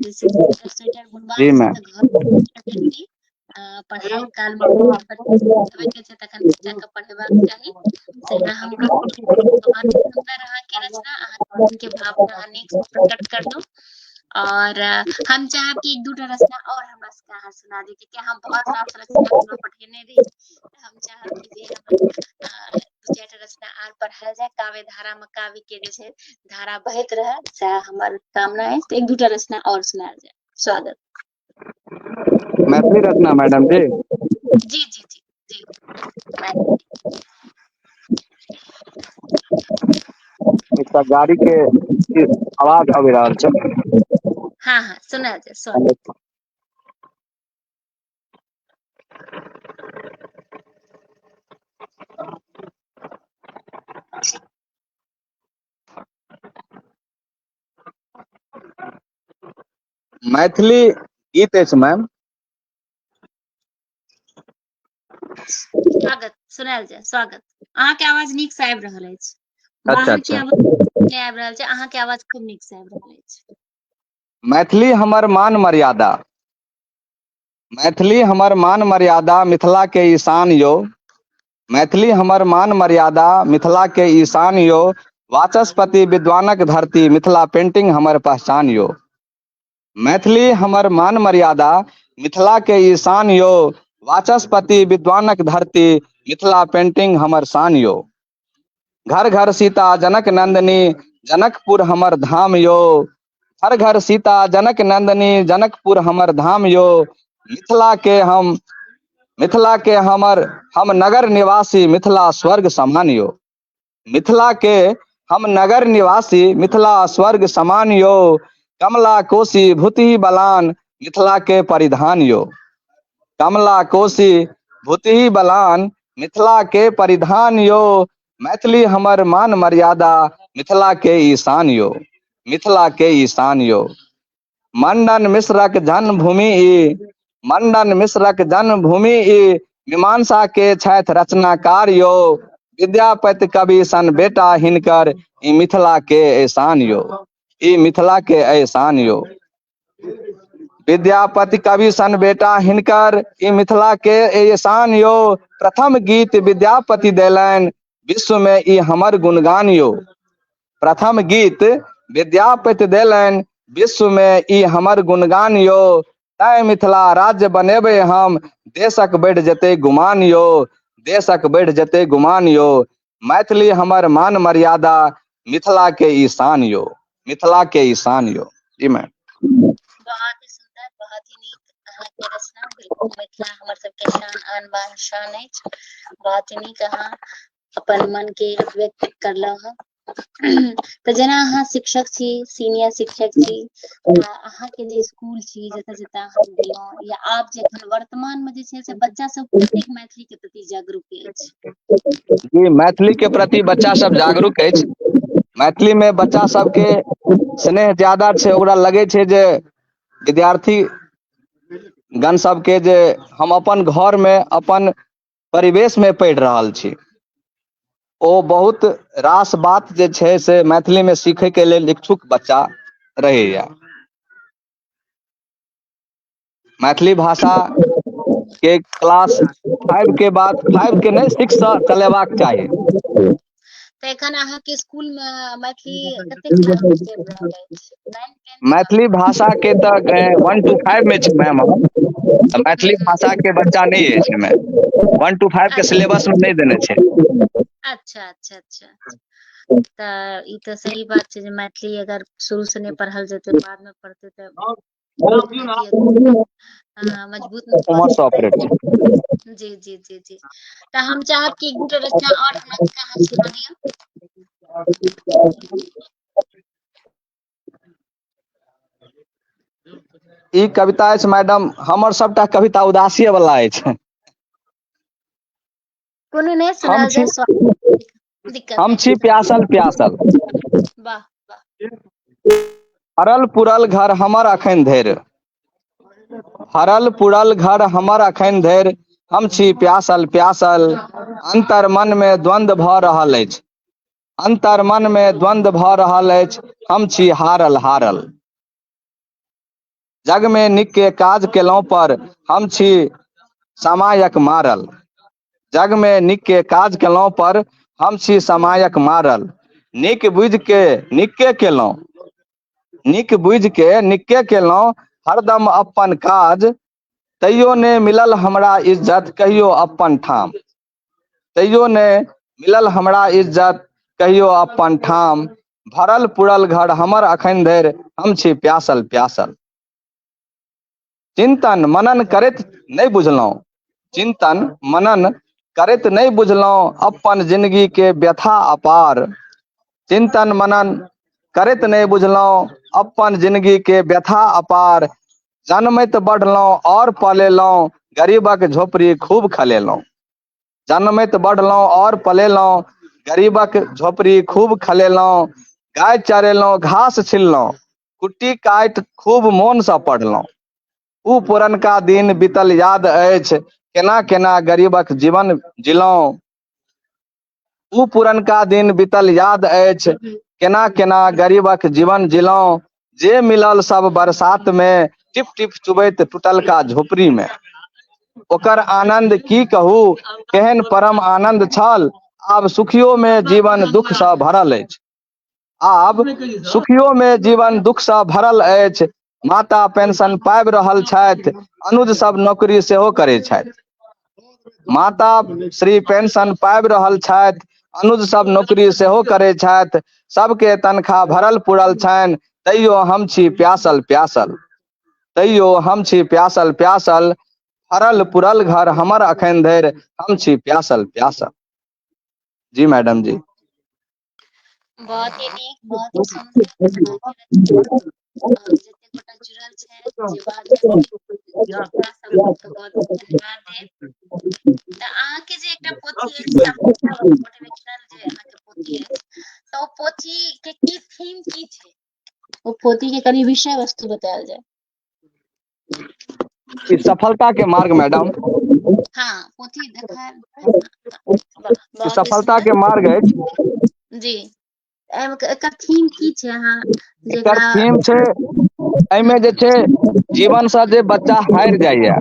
जैसे स्वेटर बुनबाक जी छै मैम। तऽ घर पढ़ाई काल में पढ़बे के छै तखन बच्चा के पढ़ेबाक चाही, सेना हम कहब। बहुत सुंदर अहाँ के रचना, अहाँ के भावना अहाँ नीक से प्रकट करलू। और हम चाहब कि एक दूटा रचना और हमरा सबके अहाँ सुना दी, क्योंकि हम बहुत रास रचना हमरा पठेने रही, हम चाहब कि जे हमरा दू चारि टा रचना आर पढ़ायल जाय, काव्य धारा में काव्य के जे छै धारा बहैत रहे, सएह हमर कामना है। एक दूटा रचना और सुनायल जाय। स्वागत। मैथिली रचना मैडम जी। जी जी जी जी मैथिली। एकटा गाड़ी के आवाज आबि रहल छै। हाँ हाँ सुनायल जाय। स्वागत। मैथिली गीत अछि मैम। स्वागत सुनायल जाय। स्वागत। अहाँ के आवाज नीक से आबि रहल अछि, अच्छा बाहर के अच्छा। आवाज नहीं आबि रहल छै, अहाँ के आवाज खूब नीक से आबि रहल अछि। मैथिली हमर मान मर्यादा, मैथिली हमर मान मर्यादा, मिथिला के ईशान यौ। मैथिली हमर मान मर्यादा, मिथिला के ईशान यौ। वाचस्पति विद्वानक धरती, मिथिला पेंटिंग हमर पहचान यौ। मैथिली हमर मान मर्यादा, मिथिला के ईशान यौ। वाचस्पति विद्वानक धरती, मिथिला पेंटिंग हमर शान यौ। घर घर सीता जनक नंदनी, जनकपुर हमर धाम यौ। घर घर सीता जनक नंदनी, जनकपुर हमर धाम यौ। मिथिला के हम नगर निवासी, मिथिला स्वर्ग समान यौ। मिथिला के हम नगर निवासी, मिथिला स्वर्ग समान यौ। कमला कोशी भूतहि बलान, मिथिला के परिधान यौ। कमला कोशी भूतहि बलान, मिथिला के परिधान यौ। मैथिली हमर मान मर्यादा, मिथिला के ईशान यौ। मिथिला के ईशान यौ। मंडन मिश्रक जन्मभूमि ई, मंडन मिश्रक जन्मभूमि ई, मीमांसा के छथि रचनाकार यौ। विद्यापति कवि सन बेटा हिनकर, ई मिथिला के एहसान यौ। ई मिथिला के एहसान यौ। विद्यापति कवि सन बेटा हिनकर, ई मिथिला के एहसान यौ। प्रथम गीत विद्यापति देलनि, विश्व में ई हमर गुणगान यौ। प्रथम गीत विद्यापति देलनि, विश्व में ई हमर गुणगान यौ। तैं मिथिला राज्य बनेबै हम, देशक बढ़ि जेतै गुमान यौ। देशक बढ़ि जेतै गुमान यौ। मैथिली हमर मान मर्यादा, मिथिला के ईशान यौ। मिथिला के ईशान यौ। जी मैम। बहुत ही सुंदर, बहुत ही नीक अहाँ के रचना। बिल्कुल मिथिला हमर सबके शान, आन बान शान अछि। बहुत ही नीक अहाँ अपन मन के व्यक्त करलहुँ हैं। तऽ जेना अहाँ शिक्षक छी, सीनियर शिक्षक छी, अहाँ के जे स्कूल छी, जतऽ जतऽ अहाँ गेलहुँ, या आब जे एखन वर्तमान में जे छै से बच्चा सब कतेक मैथिली के प्रति जागरूक अछि? जी मैथिली के प्रति बच्चा सब जागरूक अछि। मैथिली में बच्चा सबके स्नेह ज्यादा छै, ओकरा लगै छै जे विद्यार्थी गण सबके जे हम अपन घर में अपन परिवेश में पढ़ि रहल छी। ओ बहुत रास बात जे छै से मैथिली में सीखय के लेल इच्छुक बच्चा रहैया। मैथिली भाषा के क्लास 5 के बाद 5 के नहीं 6 से चलेबाक चाही। तो एखन अहाँके स्कूल में मैथिली कते क्लास में चल रहल अछि? 9 10 मैथिली भाषा के तऽ 1 to 5 में छै मैम हम। मैथिली भाषा के बच्चा नहीं है इसमें, 1 to 5 के सिलेबस में नहीं देने छै। अच्छा अच्छा अच्छा तऽ ई तऽ सही बात छै जे मैथिली अगर शुरू से नहीं पढ़ल जेतै बाद में पढ़तै तऽ मजबूत कॉमर्स ऑपरेट छै। जी जी जी जी तऽ हम चाहब कि एक दूटा रचना और हमरा सबके अहाँ सुना दिअ। ई कविता अछि मैडम, हमर सबटा कविता उदासिये वाला अछि। कोनो नहीं हम सुनायल छी जाय, दिक्कत हम नहीं। छी प्यासल प्यासल, वाह वाह हरल पुरल घर हमर अखन धरि, हरल पुरल घर हमर अखन धरि, हम छी प्यासल प्यासल, अंतर मन में द्वंद्व भऽ रहल अछि, अंतर मन में द्वंद्व भऽ रहल अछि, हम छी हारल हारल। जग में निके काज केलहुँ पर हम छी समायक मारल, जग में निके काज केलहुँ पर हम छी समायक मारल, नीक बुझि के निके केलहुँ, नीक बुझि के निके केलहुँ, हरदम अपन काज, तैयो ने मिलल हमरा इज्जत कहियो अपन ठाम, तैयो ने मिलल हमरा इज्जत कहियो अपन ठाम, भरल पुरल घर हमर अखन धरि, हम छी प्यासल प्यासल। चिंतन मनन करैत नहीं बुझलहुँ, चिंतन मनन करैत नहीं बुझलहुँ, अपन जिंदगी के व्यथा अपार, चिंतन मनन करैत नहीं बुझलहुँ, अपन जिंदगी के व्यथा अपार, जन्मैत बढ़लहुँ और पलेलहुँ, गरीबक झोपड़ी खूब खलेलहुँ, जन्मैत बढ़लहुँ और पलेलहुँ, गरीबक झोपड़ी खूब खलेलहुँ, गाय चरेलहुँ घास छिललहुँ, कुट्टी काटि खूब मोन सँ पढ़लहुँ, ऊ पुरनका दिन बीतल याद अछि, केना केना गरीबक जीवन जिलहुँ, ऊ पुरनका दिन बीतल याद अछि, केना केना गरीबक जीवन जिलहुँ, जे मिलल सब बरसात में, टिप टिप चुबैत टूटलका झोपड़ी में, ओकर आनंद की कहू, केहन परम आनंद छल, आब सुखियो में जीवन दुख सँ भरल अछि, आब सुखियो में जीवन दुख सँ भरल अछि, माता पेंशन पाबि रहल छथि, अनुज सब नौकरी सेहो करै छथि, माता श्री पेंशन पाबि रहल छथि, अनुज सब नौकरी सेहो करै छथि, सबके तनख्वाह भरल पुरल छनि, तैयो हम छी प्यासल प्यासल, तैयो हम छी प्यासल प्यासल, हरल पुरल घर हमर अखन धरि, हम छी प्यासल प्यासल। जी मैडम जी। बहुत ही नीक, बहुत ही सुंदर अहाँके रचना, जते गोटा जुड़ल छथि जे बाजल हुनका सबके बहुत बहुत धन्यवाद देब। तऽ अहाँके जे एकटा पोथी अछि मोटिवेशनल जे अहाँके पोथी अछि, तऽ ओ पोथी के की थीम की छै, ओ पोथी के कनी विषय वस्तु बतायल जाय। ई सफलता के मार्ग मैडम, हाँ पोथी देखायल, वाह ई बहुत ही सफलता सुंदर के मार्ग अछि। जी एकर थीम की छै, अहाँ एकर जेकरा थीम छै, एहिमे जे छै जीवन से जे बच्चा हारि जाइया,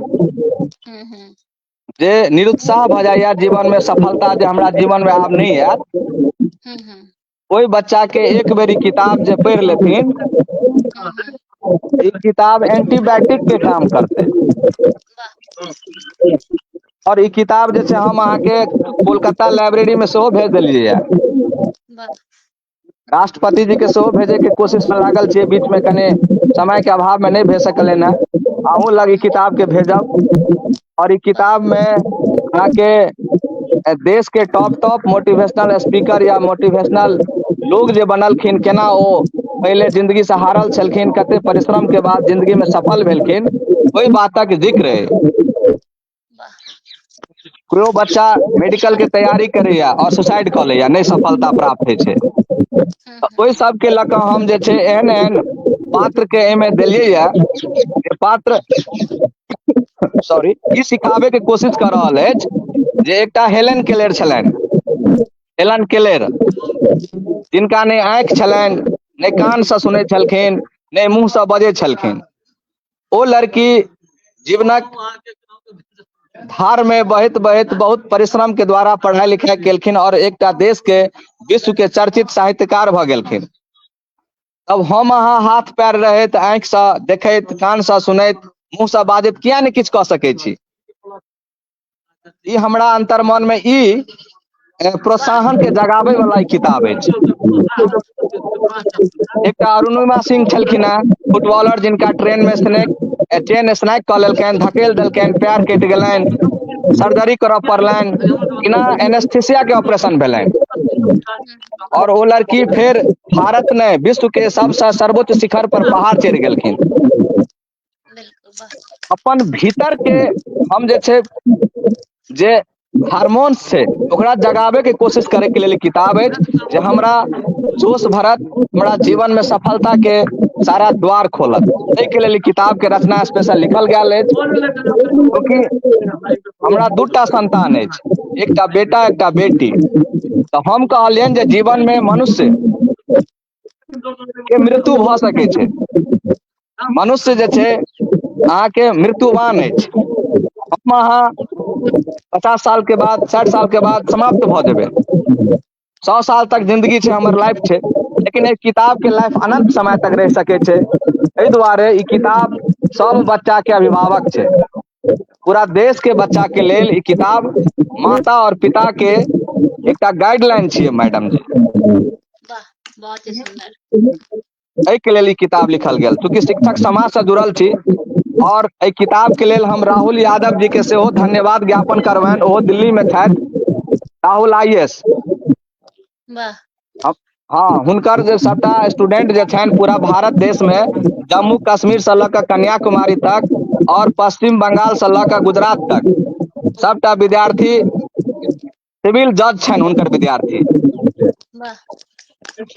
हम्म जे निरुत्साह भऽ जाइया जीवन में, सफलता जे हमरा जीवन में आब नहीं आयत, हम्म ओहि बच्चा के एक बेर ई किताब जे पढ़ि लेथिन, ई किताब एंटीबायोटिक के काम करतै, वाह और ई किताब जे छै हम अहाँके कोलकाता लाइब्रेरी में सेहो भेज देलियै यऽ, वाह राष्ट्रपति जी के सेहो भेजे के कोशिश में लागल छियै, बीच में कने समय के अभाव में नहीं भेज सकलियनि हैं, अहूँ लग ई किताब के भेजब, और ई किताब में अहाँके देश के टॉप टॉप मोटिवेशनल स्पीकर या मोटिवेशनल लोग जे बनलखिन, केना ओ पहिले जिंदगी से हारल छलखिन, कते परिश्रम के बाद जिंदगी में सफल भेलखिन, ओहि बातक जिक्र अइ। वाह कोई बच्चा मेडिकल के तैयारी करैया और सुसाइड कऽ लैया, नहीं सफलता प्राप्त होइ छै, तऽ ओहि सबके लऽ कऽ हम जे छै एहन एहन पात्र के एहिमे देलियै यऽ, जे पात्र सॉरी ई सिखाबे के कोशिश कऽ रहल अछि, जे एकटा हेलेन केलर छलनि, हेलन केलेर, जिनका नहि आँखि छलनि, नहि कानसँ सुनैत छलखिन, नहि मुँहसँ बजै छलखिन, ओ लड़की जीवनक धार में बहत बहत बहुत परिश्रम के द्वारा पढ़ाई लिखाई केलखिन और एक देश के विश्व के चर्चित साहित्यकार भ गेलखिन। अब हम अहाँ हाथ पैर रहैत, आँखि से देखैत, कान से सुनैत, मुँह से बाजैत किया नहीं किछु कह सकै छी। ई हमरा अंतर्मन में ई प्रोत्साहन के जगाबै वाला किताब अछि। एक अरुणिमा सिंह छलखिन हैं, फुटबॉलर, जिनका ट्रेन में चेन स्नैक कऽ लेलकनि, धकेल देलकनि, पैर कटि गेलनि, सर्जरी करऽ पड़लनि, बिना एनेस्थीसिया के ऑपरेशन भेलनि और वो लड़की फिर भारत ने विश्व के सबसे सर्वोच्च शिखर पर पहाड़ चढ़ि गेलखिन। अपन भीतर के हम जे छै जे हार्मोन्स छै ओकरा जगाबै के कोशिश करे के लेल किताब अछि, जे हमरा जोश भरत, हमरा जीवन में सफलता के सारा द्वार खोलत। एहि के लेल किताब के रचना स्पेशल लिखल गेल अछि, क्योंकि हमरा दूटा संतान अछि, एकटा बेटा एकटा बेटी। तो हम कहलियनि जे जीवन में मनुष्य के मृत्यु भ सकै छै, मनुष्य जे छै अहाँ के मृत्युवान अछि। हम अहाँ 50 साल के बाद, 60 साल के बाद समाप्त भ जेबै। 100 साल तक जिंदगी छै, हमर लाइफ छै, लेकिन एक किताब के लाइफ अनंत समय तक रह सकै छै। एहि दुआरे ई किताब सब बच्चा के अभिभावक छै, पूरा देश के बच्चा के लेल ई किताब माता और पिता के एकटा गाइडलाइन छियै मैडम जी। वाह, बहुत ही सुंदर। एहि के लेल ई किताब लिखल गेल, चूंकि शिक्षक समाज से जुड़ल छी और एहि किताब के लेल हम राहुल यादव जी के सेहो धन्यवाद ज्ञापन करबनि। ओहो दिल्ली में छथि, राहुल IAS। वाह, हाँ, हुनकर जे सबटा स्टूडेंट जे छनि पूरा भारत देश में, जम्मू कश्मीर से लऽ कऽ कन्याकुमारी तक और पश्चिम बंगाल से लऽ कऽ गुजरात तक सबटा विद्यार्थी सिविल जज छनि हुनकर विद्यार्थी। वाह,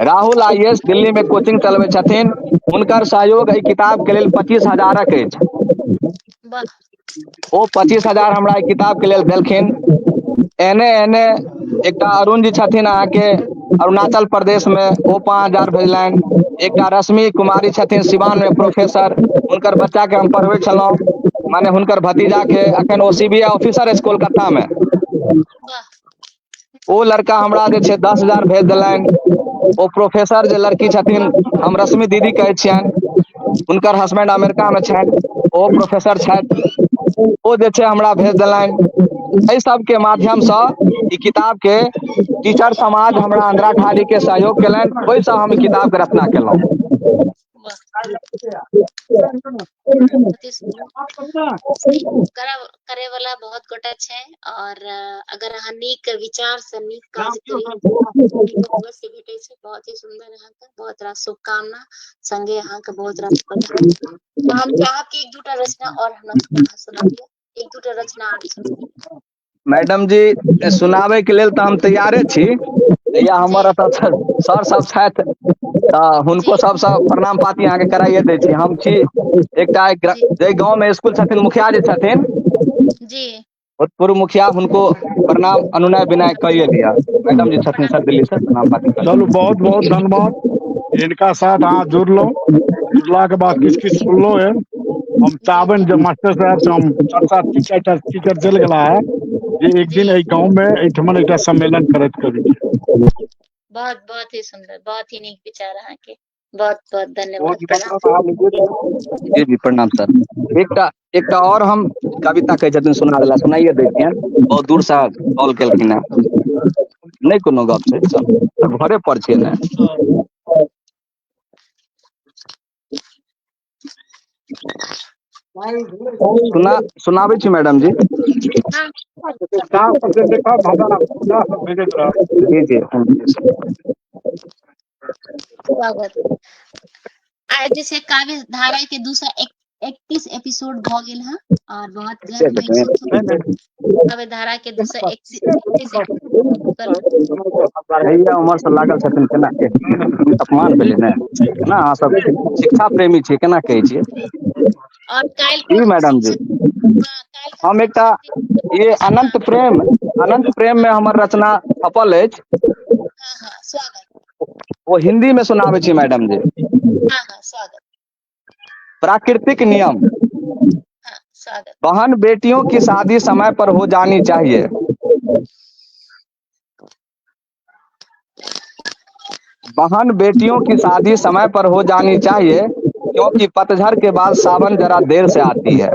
राहुल IAS दिल्ली में कोचिंग चलबै छथिन, हुनकर सहयोग एहि किताब के लेल 25,000 अछि। वाह, ओ 25,000 हमरा एहि किताब के लेल देलखिन। एने एने एकटा अरुण जी छथिन अहाँ के अरुणाचल प्रदेश में, ओ 5,000 भेजलनि। एकटा रश्मि कुमारी छथिन सिवान में प्रोफेसर, हुनकर बच्चा के हम पढ़बै छलहुँ, माने हुनकर भतीजा के, अखन ओ CBI ऑफिसर अछि कोलकाता में। वाह, ओ लड़का हमरा जे छै 10,000 भेज देलनि। ओ प्रोफेसर जे लड़की छथिन, हम रश्मि दीदी कहै छियनि, हुनकर हस्बैंड अमेरिका में छथि, ओ प्रोफेसर छथि, ओ जे छै हमरा भेज देलनि। एहि सब के माध्यम से ई किताब के टीचर समाज हमरा आंध्रा खाड़ी के सहयोग केलनि, ओहिसँ हम ई किताब के रचना केलहुँ। वाह, बहुत ही सुंदर। करे वाला बहुत गोटा छै और अगर अहाँ नीक विचार से नीक काज करी तो नीक अवश्य भेटै छै। बहुत ही सुंदर, अहाँ के बहुत रास शुभकामना, संगे अहाँ के बहुत रास बधाई। तो हम चाहब कि एक दूटा रचना और हमरा सुनाबिए, एक दूटा रचना और सुनाबिए। मैडम जी, सुनाबै के लेल तऽ हम तैयारे छी। या जी हमर एतऽ सर सब छथि तऽ हुनको जी सबसँ प्रणाम पाती अहाँके कराइए दै छी। हम छी एकटा जी जाहि गाँव में स्कूल छथिन, मुखिया जी छथिन, जी भूतपूर्व मुखिया, हुनको प्रणाम अनुनय विनय करिए दिया। मैडम जी छथिन सर दिल्ली से, प्रणाम पाती चलू, करथिन। बहुत बहुत धन्यवाद। इनका साथ अहाँ जुड़लहुँ, जुड़ला के बाद किछु किछु सुनलहुँ है। हम जी चाहबनि जे मास्टर साहब से हम चर्चा टीचर चलि गेला है, जे एक जी दिन एहि गाँव में एहिठमन एकटा सम्मेलन करैत करी। बहुत बहुत ही सुंदर, बहुत ही नीक विचार अहाँ के। बहुत बहुत बहुत धन्यवाद, निमंत्रण अहाँ लिखिए दियौ। प्रणाम। जी जी प्रणाम सर। एकटा और हम कविता कहै छथिन सुना देला, सुनाइए दै छियनि, बहुत दूर से कॉल केलखिन हैं। नहीं कोनो गप छै सर, घरे पर छियै ने। सुनाबै छी मैडम जी। हाँ, स्टाफ सबसे देखा भाषा सब भेजैत रहब। जी जी स्वागत। आइ जे छै काव्य धारा के 231 एपिसोड भ गेल है और बहुत गर्व महसूस नहीं होता है। नहीं, काव्य धारा के 231 एपिसोड। भैया उमर से लागल छथिन, केना के अपमान भेलै ने, केना अहाँ सब शिक्षा प्रेमी छियै, केना कहै छियै। और काल्हि जी खुन मैडम जी, शिक्षक, हाँ काल्हि खुन हम एकटा शिक्षक दिवस। ये हाँ अनंत प्रेम में हमर रचना छपल अछि, हाँ हाँ स्वागत। वो हिंदी में सुनाबै छी मैडम जी। हाँ हाँ स्वागत। प्राकृतिक नियम। हाँ स्वागत। बहन बेटियों की शादी समय पर हो जानी चाहिए। बहन बेटियों की शादी समय पर हो जानी चाहिए, क्योंकि पतझड़ के बाद सावन जरा देर से आती है।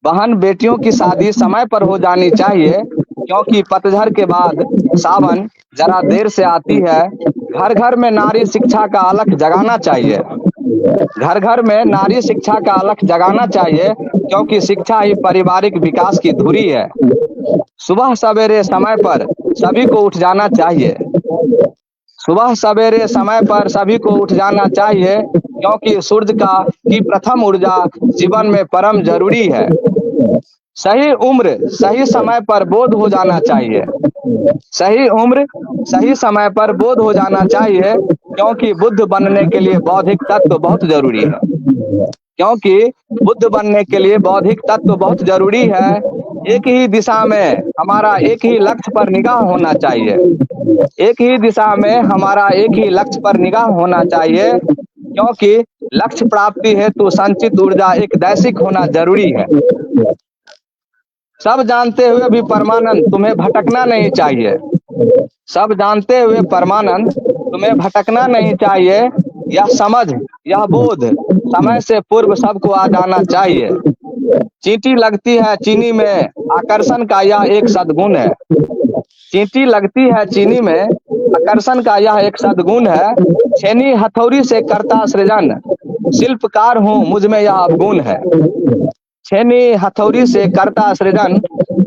बहन बेटियों की शादी समय पर हो जानी चाहिए, क्योंकि पतझड़ के बाद सावन जरा देर से आती है। घर घर में नारी शिक्षा का अलख जगाना चाहिए। घर घर में नारी शिक्षा का अलख जगाना चाहिए, क्योंकि शिक्षा ही पारिवारिक विकास की धुरी है। सुबह सवेरे समय पर सभी को उठ जाना चाहिए। सुबह सवेरे समय पर सभी को उठ जाना चाहिए, क्योंकि सूर्य की प्रथम ऊर्जा जीवन में परम जरूरी है। सही उम्र सही समय पर बोध हो जाना चाहिए। सही उम्र सही समय पर बोध हो जाना चाहिए, क्योंकि बुद्ध बनने के लिए बौद्धिक तत्व बहुत जरूरी है। क्योंकि बुद्ध बनने के लिए बौद्धिक तत्व बहुत जरूरी है। एक ही दिशा में हमारा एक ही लक्ष्य पर निगाह होना चाहिए। एक ही दिशा में हमारा एक ही लक्ष्य पर निगाह होना चाहिए, क्योंकि लक्ष्य प्राप्ति हेतु संचित ऊर्जा एक दैसिक होना जरूरी है। सब जानते हुए भी परमानंद तुम्हें भटकना नहीं चाहिए। सब जानते हुए परमानंद तुम्हें भटकना नहीं चाहिए। यह समझ यह बोध समय से पूर्व सबको आ जाना चाहिए। चींटी लगती है चीनी में आकर्षण का यह एक सद्गुण है। चींटी लगती है चीनी में आकर्षण का यह एक सद्गुण है। छेनी हथौड़ी से करता सृजन, शिल्पकार हूँ मुझ में यह अवगुण है। छेनी हथौड़ी से करता सृजन,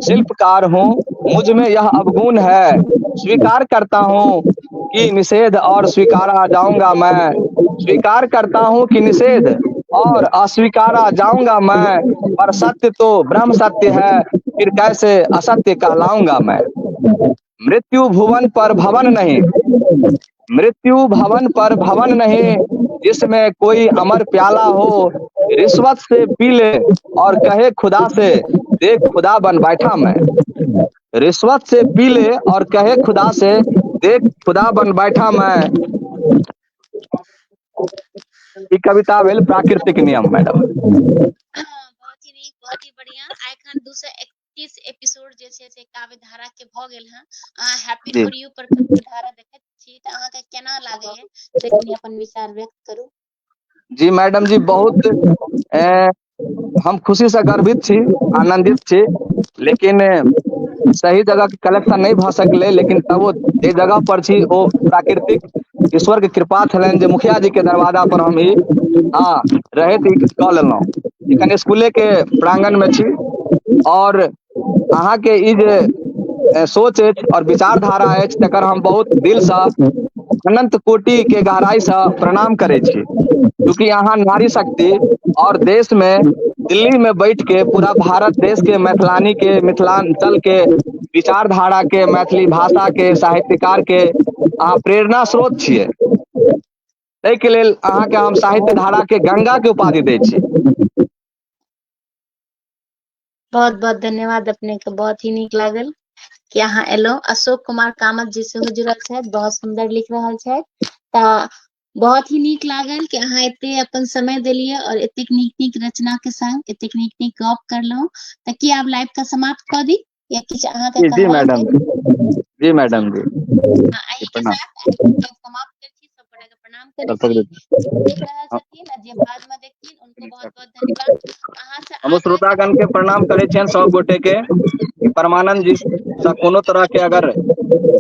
शिल्पकार हूँ मुझ में यह अवगुण है। स्वीकार करता हूँ कि निषेध और स्वीकारा जाऊंगा मैं। स्वीकार करता हूँ कि निषेध और अस्वीकारा जाऊंगा मैं। पर सत्य तो ब्रह्म सत्य है, फिर कैसे असत्य कहलाऊंगा मैं। मृत्यु भुवन पर भवन नहीं, मृत्यु भवन पर भवन नहीं, जिसमें कोई अमर प्याला हो। रिश्वत से पी ले और कहे खुदा से, देख खुदा बन बैठा मैं। रिश्वत से पी ले और कहे खुदा से, देख खुदा बन बैठा मैं। ई कविता भेल प्राकृतिक नियम मैडम। बहुत ही नीक, बहुत ही बढ़िया। एखन 231 एपिसोड जे छै से काव्य धारा के भ गेल हँ। अहाँ हैप्पी जी फॉर यू पर काव्य धारा देखैत छी त अहाँके केना लागैए से कनी अपन विचार व्यक्त करू। जी मैडम जी, बहुत हम खुशी से गर्वित छी, आनंदित छी, लेकिन सही जगह के कलेक्शन नहीं भ सकले। लेकिन तबो जे जगह पर छी ओ प्राकृतिक ईश्वर के कृपा छलनि जे मुखिया जी के दरवाजा पर हम ई रहैत ई कऽ लेलहुँ। एखन स्कूले के प्रांगण में छी और अहाँ के ई जे सोच अछि और विचारधारा अछि तकर हम बहुत दिल से अनंत कोटि के गहराई से प्रणाम करै छी। क्योंकि अहाँ नारी शक्ति और देश में दिल्ली में बैठ के पूरा भारत देश के मैथिलानी के, मिथिलांचल के विचारधारा के, मैथिली भाषा के, साहित्यकार के अहाँ प्रेरणा स्रोत छियै। ताहि के लेल अहाँ के हम साहित्य धारा के गंगा के उपाधि दै छी। बहुत बहुत धन्यवाद अपने के, बहुत ही नीक लागल कि अहाँ एलहुँ। अशोक कुमार कामत जी सेहो जुड़ल छथि, बहुत सुंदर लिख रहल छथि। तऽ बहुत ही नीक लागल कि अहाँ एते अपन समय देलियै और एतेक नीक नीक रचना के संग एतेक नीक नीक गप करलहुँ। तऽ की आब लाइव का समाप्त कऽ दी या किछु अहाँके जी कहबाक मैडम, अछि? जी मैडम जी, एही के प्रणाम। साथ समाप्त कर छी। सब गोटा के प्रणाम करै छी। देख रहल छथिन आ जे बाद में देखथिन उनको बहुत बहुत धन्यवाद। अहाँ से हम आगे श्रोतागण के प्रणाम करै छियनि सब गोटे के। परमानंद जी से कोनो तरह के अगर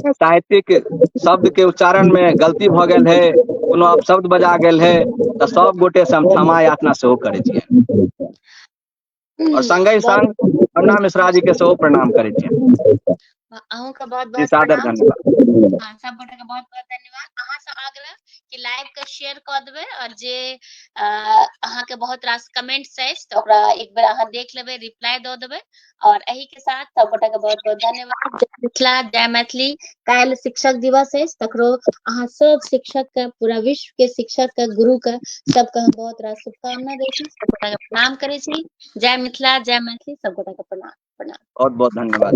साहित्यिक शब्द के उच्चारण में गलती भ गेल है, कोनो अपशब्द बजा गेल है, तऽ सब गोटे से हम क्षमा याचना सेहो करै छियनि। और संगे संग अन्ना मिश्रा जी के सेहो प्रणाम करै छियनि। अहूँ का बहुत जी बहुत सादर प्रणाम। धन्यवाद। हाँ, सब गोटे के बहुत बहुत धन्यवाद। अहाँ सब आगला कि लाइव के शेयर कऽ देबै और जे अहाँ के बहुत रास कमेंट्स अछि तऽ ओकरा एक बेर अहाँ देख लेबै, रिप्लाई दऽ देबै। और एही के साथ सब गोटे के बहुत बहुत धन्यवाद। जय मिथिला, जय मैथिली। काल्हि शिक्षक दिवस अछि, तकरो अहाँ सब शिक्षक के, पूरा विश्व के शिक्षक के, गुरु के सबके हम बहुत रास शुभकामना दै छी। सब गोटा के प्रणाम करै छी। जय मिथिला, जय मैथिली। सब गोटा के प्रणाम प्रणाम। बहुत बहुत धन्यवाद।